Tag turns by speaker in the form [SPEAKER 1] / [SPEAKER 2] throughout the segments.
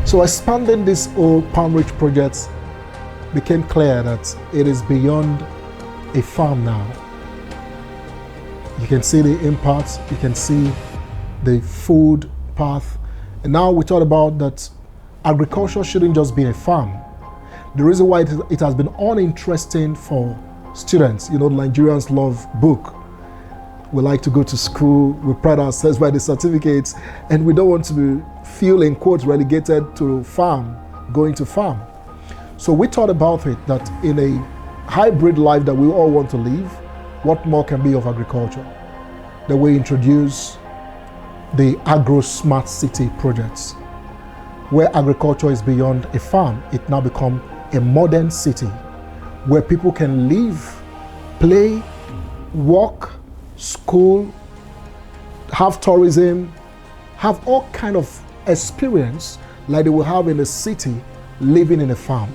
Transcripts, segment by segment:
[SPEAKER 1] So expanding this old palm-rich project became clear that it is beyond a farm now. You can see the impact, you can see the food path. And now we thought about that agriculture shouldn't just be a farm. The reason why it has been uninteresting for students, you know, Nigerians love book. We like to go to school, we pride ourselves by the certificates, and we don't want to feel, in quotes, relegated to farm, going to farm. So we thought about it that in a hybrid life that we all want to live, what more can be of agriculture? Then we introduce the Agro Smart City projects, where agriculture is beyond a farm. It now becomes a modern city where people can live, play, work, school, have tourism, have all kind of experience like they will have in a city living in a farm.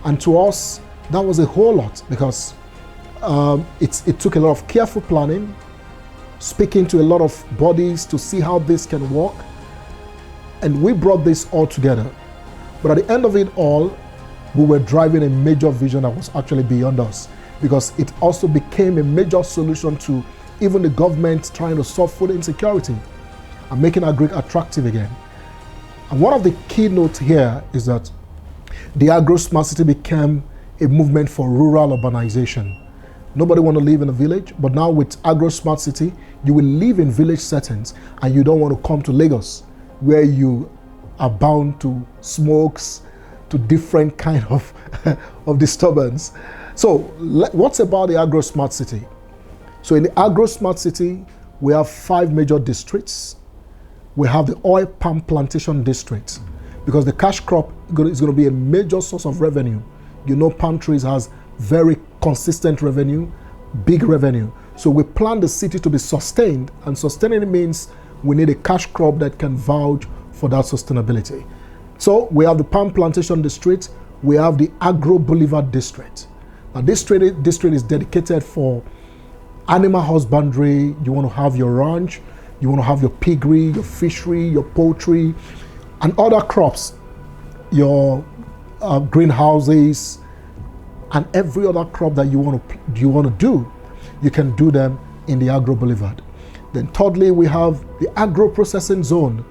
[SPEAKER 1] And to us, that was a whole lot, because it took a lot of careful planning, speaking to a lot of bodies to see how this can work. And we brought this all together. But at the end of it all, we were driving a major vision that was actually beyond us, because it also became a major solution to even the government trying to solve food insecurity and making agri attractive again. And one of the keynotes here is that the Agro Smart City became a movement for rural urbanization. Nobody want to live in a village, but now with Agro Smart City, you will live in village settings and you don't want to come to Lagos, where you are bound to smokes, to different kind of, of disturbance. So what's about the Agro Smart City? So in the Agro Smart City, we have 5 major districts. We have the oil palm plantation district, because the cash crop is going to be a major source of revenue. You know, palm trees has very consistent revenue, big revenue. So we plan the city to be sustained, and sustaining means we need a cash crop that can vouch for that sustainability. So we have the palm plantation district, we have the Agro Boulevard district. Now this district is dedicated for animal husbandry. You want to have your ranch, you want to have your piggery, your fishery, your poultry, and other crops, your greenhouses, and every other crop that you want to do, you can do them in the Agro Boulevard. Then thirdly, we have the agro processing zone.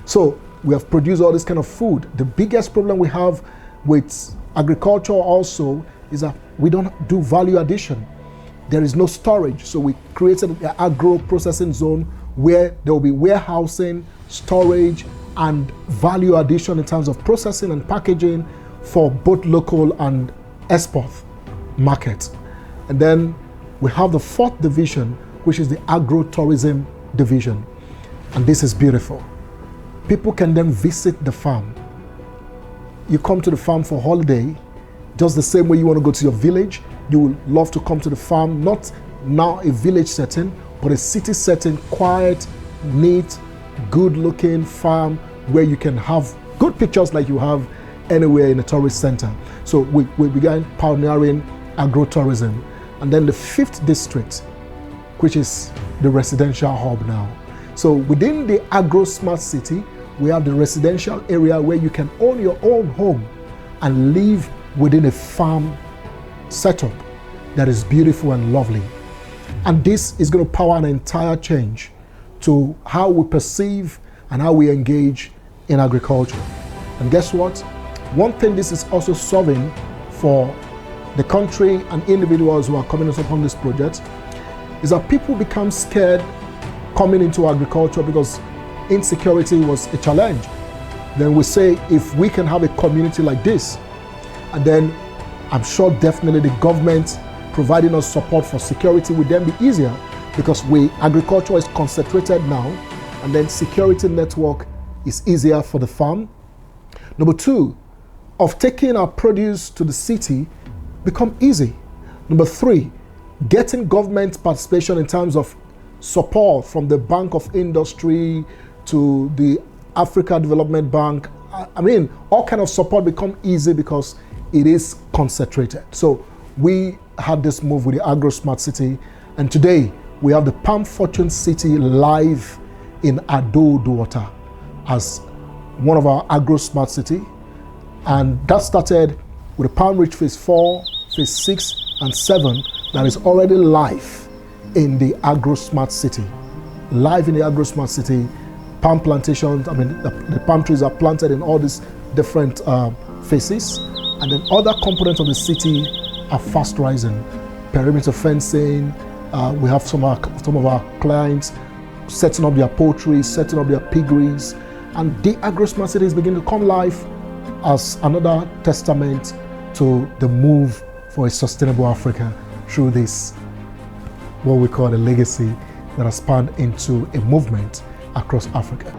[SPEAKER 1] So we have produced all this kind of food. The biggest problem we have with agriculture also is that we don't do value addition. There is no storage. So we created the agro processing zone where there will be warehousing, storage, and value addition in terms of processing and packaging for both local and export markets. And then we have the 4th division, which is the agro-tourism division. And this is beautiful. People can then visit the farm. You come to the farm for holiday, just the same way you want to go to your village. You would love to come to the farm, not now a village setting, but a city setting, quiet, neat, good-looking farm where you can have good pictures like you have anywhere in a tourist center. So we began pioneering agro-tourism. And then the 5th district, which is the residential hub now. So within the Agro Smart City, we have the residential area where you can own your own home and live within a farm setup that is beautiful and lovely. And this is going to power an entire change to how we perceive and how we engage in agriculture. And guess what? One thing this is also solving for the country and individuals who are coming upon this project is that people become scared coming into agriculture because insecurity was a challenge. Then we say, if we can have a community like this, and then I'm sure definitely the government providing us support for security would then be easier, because agriculture is concentrated now, and then security network is easier for the farm. Number 2, of taking our produce to the city become easy. Number 3, getting government participation in terms of support from the Bank of Industry to the Africa Development Bank. I mean, all kind of support become easy because it is concentrated. So we had this move with the Agro Smart City, and today we have the Palm Fortune City live in Ado-Duwata as one of our Agro Smart City. And that started with the Palm Ridge Phase 4, Phase 6, and 7 that is already live in the Agro Smart City. Live in the Agro Smart City, palm plantations, the palm trees are planted in all these different phases. And then other components of the city are fast rising. Perimeter fencing, we have some of our clients setting up their poultry, setting up their piggeries, and the Agro Smart City is beginning to come live as another testament to the move for a sustainable Africa through this, what we call a legacy that has spanned into a movement across Africa.